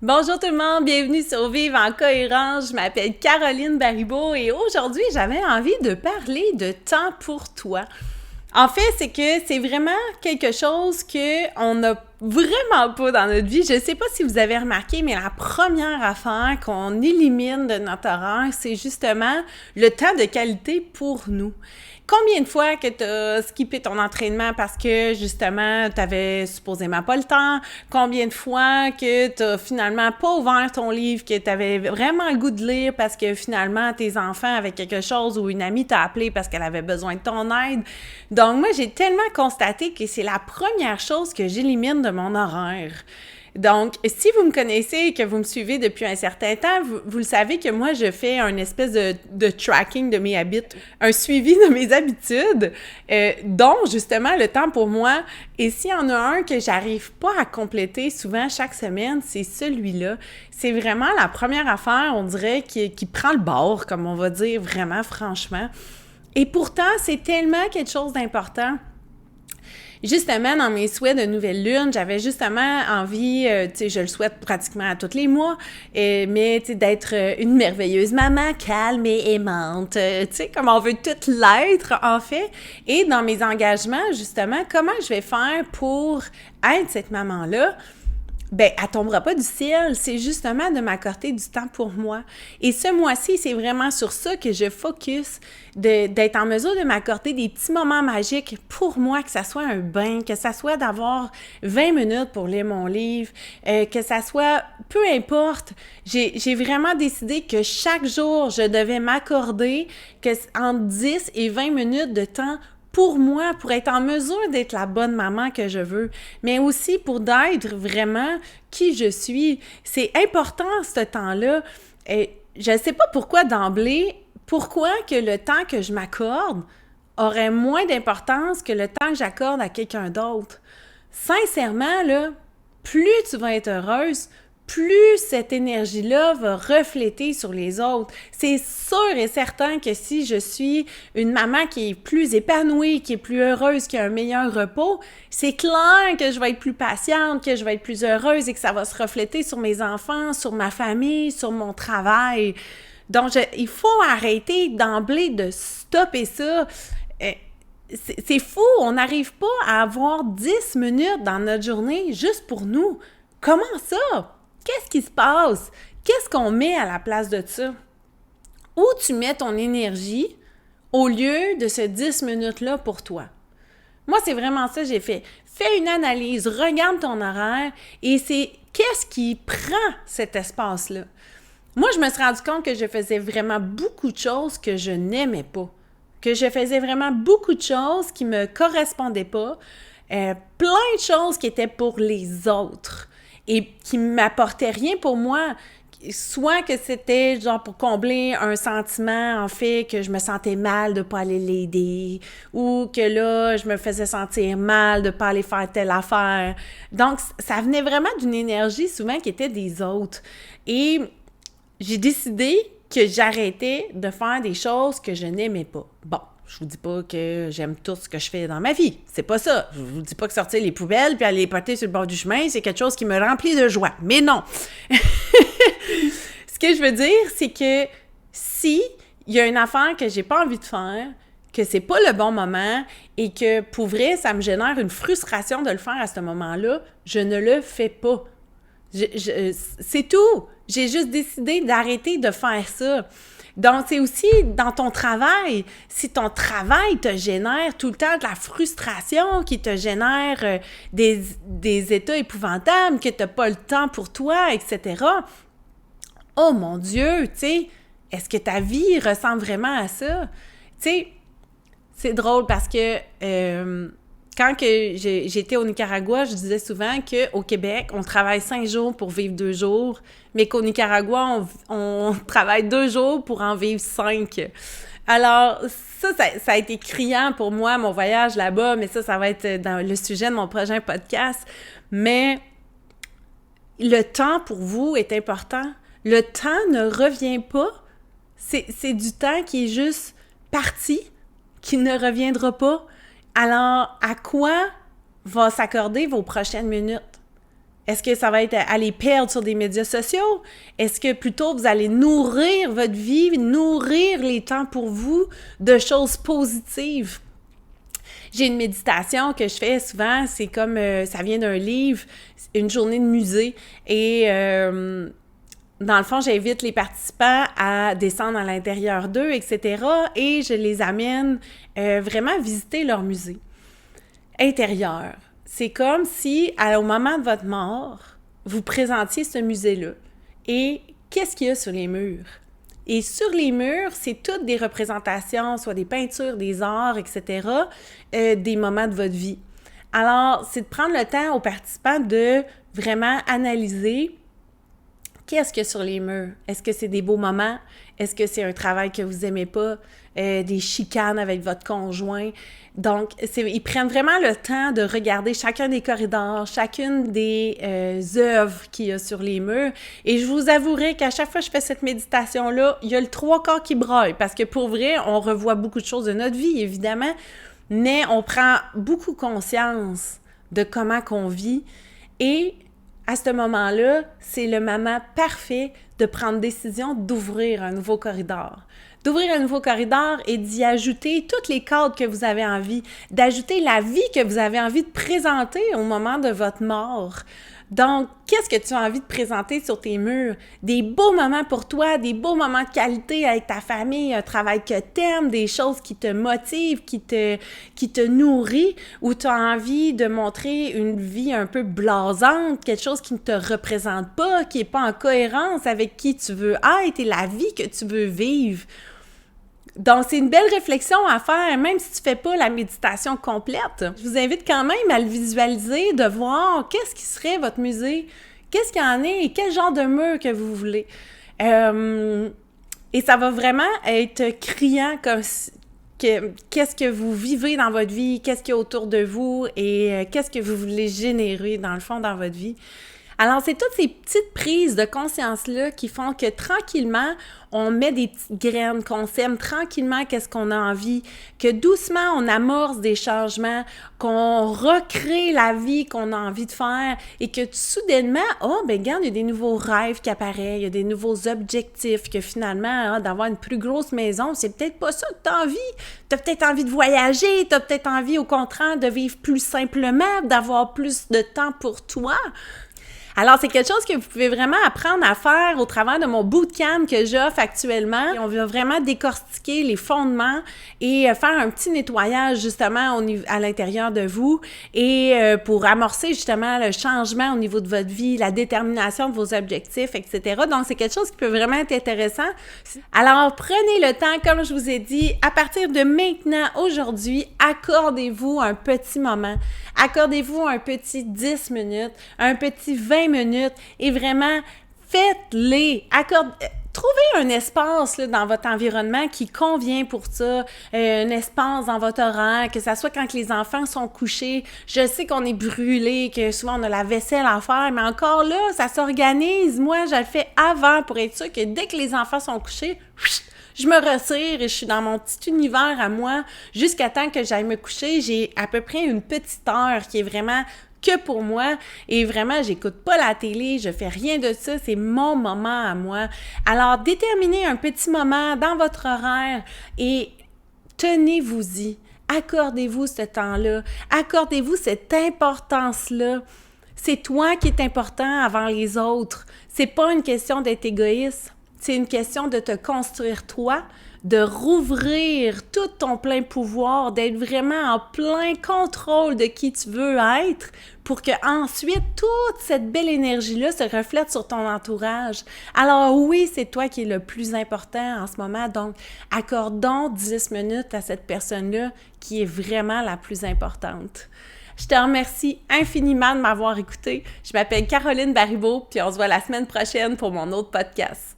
Bonjour tout le monde, bienvenue sur Vivre en cohérence. Je m'appelle Caroline Baribeau et aujourd'hui, j'avais envie de parler de temps pour toi. En fait, c'est que c'est vraiment quelque chose qu'on n'a vraiment pas dans notre vie. Je ne sais pas si vous avez remarqué, mais la première affaire qu'on élimine de notre horaire, c'est justement le temps de qualité pour nous. Combien de fois que tu as skippé ton entraînement parce que, justement, tu avais supposément pas le temps? Combien de fois que tu n'as finalement pas ouvert ton livre, que tu avais vraiment le goût de lire parce que, finalement, tes enfants avaient quelque chose ou une amie t'a appelé parce qu'elle avait besoin de ton aide? Donc, moi, j'ai tellement constaté que c'est la première chose que j'élimine de mon horaire. Donc, si vous me connaissez et que vous me suivez depuis un certain temps, vous le savez que moi, je fais un espèce de tracking de mes habitudes, un suivi de mes habitudes, dont justement le temps pour moi. Et s'il y en a un que j'arrive pas à compléter souvent chaque semaine, c'est celui-là. C'est vraiment la première affaire, on dirait, qui prend le bord, comme on va dire vraiment franchement. Et pourtant, c'est tellement quelque chose d'important. Justement, dans mes souhaits de nouvelle lune, j'avais justement envie, tu sais, je le souhaite pratiquement à tous les mois, mais tu sais, d'être une merveilleuse maman, calme et aimante, tu sais, comme on veut toutes l'être, en fait. Et dans mes engagements, justement, comment je vais faire pour être cette maman-là? Ben, elle tombera pas du ciel, c'est justement de m'accorder du temps pour moi. Et ce mois-ci, c'est vraiment sur ça que je focus, d'être en mesure de m'accorder des petits moments magiques pour moi, que ça soit un bain, que ça soit d'avoir 20 minutes pour lire mon livre, que ça soit, peu importe, j'ai vraiment décidé que chaque jour, je devais m'accorder entre 10 et 20 minutes de temps pour moi, pour être en mesure d'être la bonne maman que je veux, mais aussi pour d'être vraiment qui je suis. C'est important, ce temps-là. Et je ne sais pas pourquoi d'emblée, pourquoi que le temps que je m'accorde aurait moins d'importance que le temps que j'accorde à quelqu'un d'autre. Sincèrement, là, plus tu vas être heureuse, plus cette énergie-là va refléter sur les autres. C'est sûr et certain que si je suis une maman qui est plus épanouie, qui est plus heureuse, qui a un meilleur repos, c'est clair que je vais être plus patiente, que je vais être plus heureuse et que ça va se refléter sur mes enfants, sur ma famille, sur mon travail. Donc, il faut arrêter d'emblée de stopper ça. C'est fou, on n'arrive pas à avoir 10 minutes dans notre journée juste pour nous. Comment ça? Qu'est-ce qui se passe? Qu'est-ce qu'on met à la place de ça? Où tu mets ton énergie au lieu de ce 10 minutes-là pour toi? Moi, c'est vraiment ça que j'ai fait. Fais une analyse, regarde ton horaire et c'est qu'est-ce qui prend cet espace-là? Moi, je me suis rendu compte que je faisais vraiment beaucoup de choses que je n'aimais pas. Que je faisais vraiment beaucoup de choses qui me correspondaient pas. Plein de choses qui étaient pour les autres et qui m'apportaient rien pour moi. Soit que c'était genre pour combler un sentiment, en fait, que je me sentais mal de pas aller l'aider, ou que là, je me faisais sentir mal de pas aller faire telle affaire. Donc, ça venait vraiment d'une énergie souvent qui était des autres. Et j'ai décidé que j'arrêtais de faire des choses que je n'aimais pas. Bon, je vous dis pas que j'aime tout ce que je fais dans ma vie. C'est pas ça. Je vous dis pas que sortir les poubelles puis aller les porter sur le bord du chemin, c'est quelque chose qui me remplit de joie. Mais non! Ce que je veux dire, c'est que si il y a une affaire que j'ai pas envie de faire, que c'est pas le bon moment et que pour vrai, ça me génère une frustration de le faire à ce moment-là, je ne le fais pas. C'est tout. J'ai juste décidé d'arrêter de faire ça. Donc, c'est aussi dans ton travail. Si ton travail te génère tout le temps de la frustration, qui te génère des états épouvantables, que tu n'as pas le temps pour toi, etc. Oh mon Dieu, tu sais, est-ce que ta vie ressemble vraiment à ça? Tu sais, c'est drôle parce que quand j'étais au Nicaragua, je disais souvent qu'au Québec, on travaille 5 jours pour vivre 2 jours, mais qu'au Nicaragua, on travaille 2 jours pour en vivre 5. Alors, ça a été criant pour moi, mon voyage là-bas, mais ça va être dans le sujet de mon prochain podcast. Mais le temps pour vous est important. Le temps ne revient pas. C'est du temps qui est juste parti, qui ne reviendra pas. Alors, à quoi va s'accorder vos prochaines minutes? Est-ce que ça va être aller perdre sur des médias sociaux? Est-ce que plutôt vous allez nourrir votre vie, nourrir les temps pour vous de choses positives? J'ai une méditation que je fais souvent, c'est comme, ça vient d'un livre, une journée de musée, et dans le fond, j'invite les participants à descendre à l'intérieur d'eux, etc., et je les amène vraiment visiter leur musée intérieur. C'est comme si, au moment de votre mort, vous présentiez ce musée-là. Et qu'est-ce qu'il y a sur les murs? Et sur les murs, c'est toutes des représentations, soit des peintures, des arts, etc., des moments de votre vie. Alors, c'est de prendre le temps aux participants de vraiment analyser qu'est-ce qu'il y a sur les murs. Est-ce que c'est des beaux moments? Est-ce que c'est un travail que vous aimez pas? Des chicanes avec votre conjoint? Donc, ils prennent vraiment le temps de regarder chacun des corridors, chacune des œuvres qu'il y a sur les murs. Et je vous avouerai qu'à chaque fois que je fais cette méditation-là, il y a le 3/4 qui braille. Parce que pour vrai, on revoit beaucoup de choses de notre vie, évidemment, mais on prend beaucoup conscience de comment qu'on vit. Et à ce moment-là, c'est le moment parfait de prendre décision d'ouvrir un nouveau corridor. D'ouvrir un nouveau corridor et d'y ajouter tous les cadres que vous avez envie, d'ajouter la vie que vous avez envie de présenter au moment de votre mort. Donc, qu'est-ce que tu as envie de présenter sur tes murs? Des beaux moments pour toi, des beaux moments de qualité avec ta famille, un travail que t'aimes, des choses qui te motivent, qui te nourrit, ou tu as envie de montrer une vie un peu blasante, quelque chose qui ne te représente pas, qui n'est pas en cohérence avec qui tu veux être et la vie que tu veux vivre. Donc, c'est une belle réflexion à faire, même si tu ne fais pas la méditation complète. Je vous invite quand même à le visualiser, de voir qu'est-ce qui serait votre musée, qu'est-ce qu'il y en est et quel genre de mur que vous voulez. Et ça va vraiment être criant comme qu'est-ce que vous vivez dans votre vie, qu'est-ce qu'il y a autour de vous et qu'est-ce que vous voulez générer, dans le fond, dans votre vie. Alors, c'est toutes ces petites prises de conscience-là qui font que tranquillement, on met des petites graines, qu'on sème tranquillement qu'est-ce qu'on a envie, que doucement, on amorce des changements, qu'on recrée la vie qu'on a envie de faire et que soudainement, regarde, il y a des nouveaux rêves qui apparaissent, il y a des nouveaux objectifs, que finalement, d'avoir une plus grosse maison, c'est peut-être pas ça que tu as envie. Tu as peut-être envie de voyager, tu as peut-être envie, au contraire, de vivre plus simplement, d'avoir plus de temps pour toi. Alors, c'est quelque chose que vous pouvez vraiment apprendre à faire au travers de mon bootcamp que j'offre actuellement. Et on va vraiment décortiquer les fondements et faire un petit nettoyage justement à l'intérieur de vous et pour amorcer justement le changement au niveau de votre vie, la détermination de vos objectifs, etc. Donc, c'est quelque chose qui peut vraiment être intéressant. Alors, prenez le temps, comme je vous ai dit, à partir de maintenant, aujourd'hui, accordez-vous un petit moment. Accordez-vous un petit 10 minutes, un petit 20 minutes et vraiment faites-les. Trouvez un espace là, dans votre environnement qui convient pour ça, un espace dans votre horaire, que ça soit quand les enfants sont couchés. Je sais qu'on est brûlé, que souvent on a la vaisselle à faire, mais encore là, ça s'organise. Moi, je le fais avant pour être sûr que dès que les enfants sont couchés, je me retire et je suis dans mon petit univers à moi jusqu'à temps que j'aille me coucher. J'ai à peu près une petite heure qui est vraiment que pour moi et vraiment, j'écoute pas la télé, je fais rien de ça, c'est mon moment à moi. Alors, déterminez un petit moment dans votre horaire et tenez-vous-y. Accordez-vous ce temps-là. Accordez-vous cette importance-là. C'est toi qui es important avant les autres. C'est pas une question d'être égoïste. C'est une question de te construire toi, de rouvrir tout ton plein pouvoir, d'être vraiment en plein contrôle de qui tu veux être pour que ensuite toute cette belle énergie-là se reflète sur ton entourage. Alors oui, c'est toi qui es le plus important en ce moment, donc accordons 10 minutes à cette personne-là qui est vraiment la plus importante. Je te remercie infiniment de m'avoir écouté. Je m'appelle Caroline Baribeau, puis on se voit la semaine prochaine pour mon autre podcast.